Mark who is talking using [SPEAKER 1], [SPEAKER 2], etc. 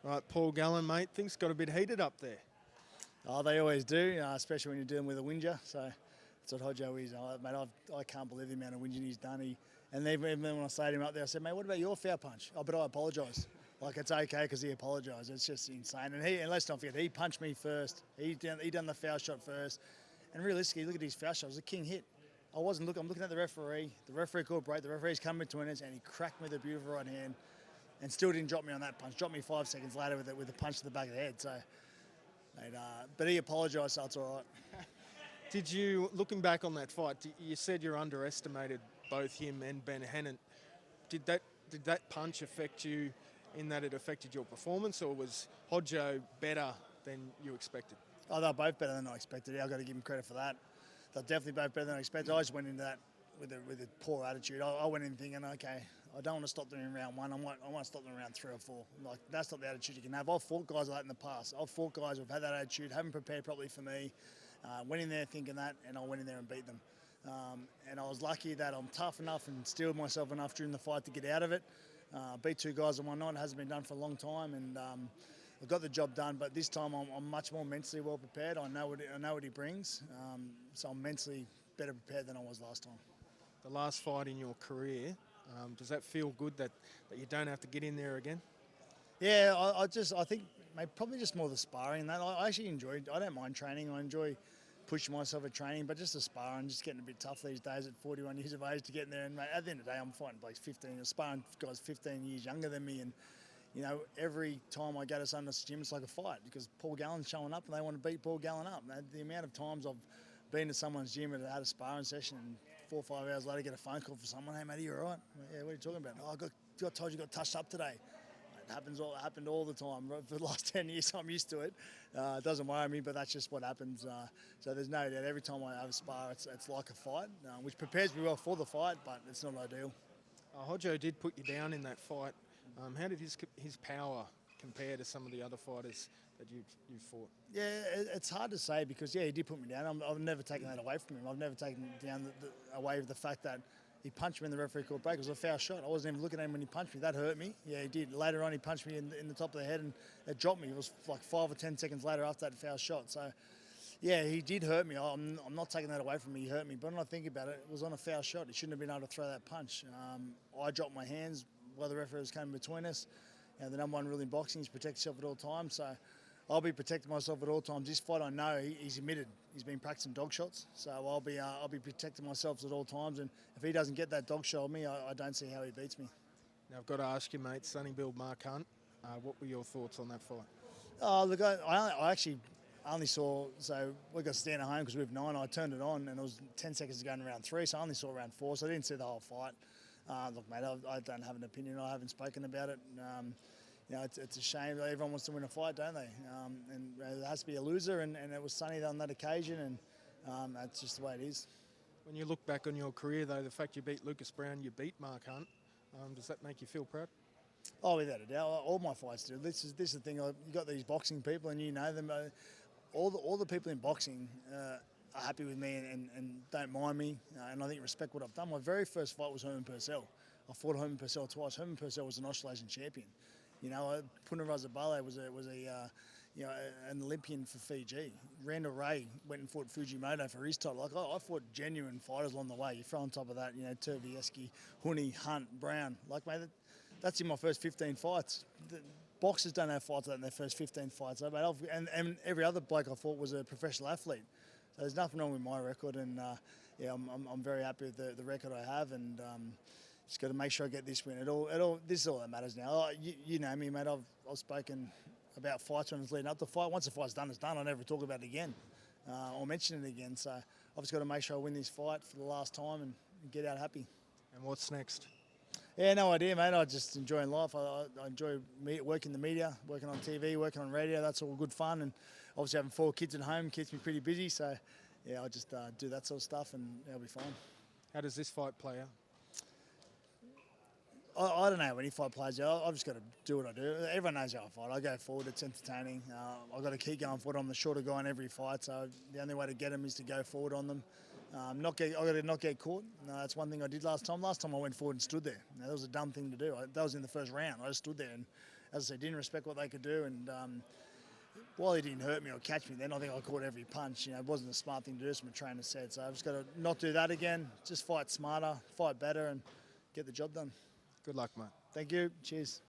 [SPEAKER 1] Right, Paul Gallen, mate, things got a bit heated up there.
[SPEAKER 2] Oh, they always do, especially when you're dealing with a whinger. So that's what Hojo is. Mate, I can't believe the amount of whinging he's done. And even when I say to him up there, I said, mate, what about your foul punch? Oh, but I apologise. Like, it's okay because he apologised. It's just insane. And let's not forget, he punched me first. He done the foul shot first. And realistically, look at his foul shot. It was a king hit. I'm looking at the referee. The referee called break. The referee's come between us, and he cracked me with a beautiful right hand, and still didn't drop me on that punch. Dropped me 5 seconds later with a punch to the back of the head. So, mate, but he apologised, so it's all right.
[SPEAKER 1] Did you, looking back on that fight, you said you underestimated both him and Ben Hennant. Did that punch affect you in that it affected your performance, or was Hojo better than you expected?
[SPEAKER 2] Oh, they're both better than I expected. Yeah, I've got to give them credit for that. They're definitely both better than I expected. I just went into that with a poor attitude. I went in thinking, okay, I don't want to stop them in round one. I want to stop them in round 3 or 4. Like, that's not the attitude you can have. I've fought guys like that in the past. I've fought guys who've had that attitude, haven't prepared properly for me, went in there thinking that, and I went in there and beat them. And I was lucky that I'm tough enough and steeled myself enough during the fight to get out of it. Beat 2 guys in one night. It hasn't been done for a long time, and I got the job done. But this time I'm much more mentally well prepared. I know what he brings, so I'm mentally better prepared than I was last time.
[SPEAKER 1] The last fight in your career, does that feel good that you don't have to get in there again?
[SPEAKER 2] Yeah, I think maybe probably just more the sparring. That I actually enjoyed. I don't mind training. I enjoy pushing myself at training, but just the sparring, just getting a bit tough these days at 41 years of age to get in there. And mate, at the end of the day, I'm fighting blokes 15, sparring guys 15 years younger than me, and you know, every time I go to someone's gym, it's like a fight because Paul Gallen's showing up and they want to beat Paul Gallen up. The amount of times I've been to someone's gym and had a sparring session and 4 or 5 hours later get a phone call from someone, hey mate, are you all right? Yeah, what are you talking about? Oh, I got told you got touched up today. It happened all the time. For the last 10 years, I'm used to it. It doesn't worry me, but that's just what happens. So there's no doubt every time I have a spar, it's like a fight, which prepares me well for the fight, but it's not ideal.
[SPEAKER 1] Hojo did put you down in that fight. How did his power compare to some of the other fighters that you've fought?
[SPEAKER 2] Yeah, it's hard to say because, yeah, he did put me down. I've never taken that away from him. I've never taken down away with the fact that he punched me in the referee called break. It was a foul shot. I wasn't even looking at him when he punched me. That hurt me. Yeah, he did. Later on, he punched me in the top of the head and it dropped me. It was like 5 or 10 seconds later after that foul shot. So, yeah, he did hurt me. I'm not taking that away from me. He hurt me. But when I think about it, it was on a foul shot. He shouldn't have been able to throw that punch. I dropped my hands while the referee was coming between us. You know, the number one rule in boxing is protect yourself at all times. So I'll be protecting myself at all times. This fight, I know he's admitted he's been practicing dog shots. So I'll be protecting myself at all times. And if he doesn't get that dog shot on me, I don't see how he beats me.
[SPEAKER 1] Now I've got to ask you, mate, Sonny build Mark Hunt. What were your thoughts on that fight?
[SPEAKER 2] Oh, look, I actually only saw, so we got to stand at home because we have 9. I turned it on and it was 10 seconds to go in round 3, so I only saw round 4, so I didn't see the whole fight. Look, mate, I don't have an opinion. I haven't spoken about it. You know, it's a shame. Everyone wants to win a fight, don't they? And there has to be a loser, and it was Sonny on that occasion, and that's just the way it is. When
[SPEAKER 1] you look back on your career, though, the fact you beat Lucas Brown, you beat Mark Hunt, does that make you feel proud?
[SPEAKER 2] Oh, without a doubt. All my fights do. This is the thing. You got these boxing people, and you know them. All the people in boxing are happy with me and don't mind me, and I think respect what I've done. My very first fight was Herman Purcell. I fought Herman Purcell twice. Herman Purcell was an Australian champion. You know, Punarazabale was an Olympian for Fiji. Randall Ray went and fought Fujimoto for his title. Like I fought genuine fighters along the way. You throw on top of that, you know, Tervieski, Huni, Hunt, Brown. Like, mate, that's in my first 15 fights. The boxers don't have fights like that in their first 15 fights. And every other bloke I fought was a professional athlete. So there's nothing wrong with my record, and yeah, I'm very happy with the record I have, and just got to make sure I get this win. This is all that matters now. You know me, mate. I've spoken about fights when it's leading up to the fight. Once the fight's done, it's done. I'll never talk about it again or mention it again. So I've just got to make sure I win this fight for the last time and get out happy.
[SPEAKER 1] And what's next?
[SPEAKER 2] Yeah, no idea, mate. I just enjoying life. I enjoy working the media, working on TV, working on radio. That's all good fun. And obviously having 4 kids at home keeps me pretty busy. So, yeah, I just do that sort of stuff and I'll be fine.
[SPEAKER 1] How does this fight play out?
[SPEAKER 2] I don't know when any fight plays out. I've just got to do what I do. Everyone knows how I fight. I go forward. It's entertaining. I've got to keep going forward. I'm the shorter guy in every fight, so the only way to get them is to go forward on them. I've got to not get caught. That's one thing I did last time. Last time I went forward and stood there. Now, that was a dumb thing to do. That was in the first round. I just stood there, and as I said, didn't respect what they could do. And while he didn't hurt me or catch me then, I think I caught every punch. You know, it wasn't a smart thing to do, as my trainer said. So I've just got to not do that again. Just fight smarter, fight better, and get the job done.
[SPEAKER 1] Good luck, mate.
[SPEAKER 2] Thank you. Cheers.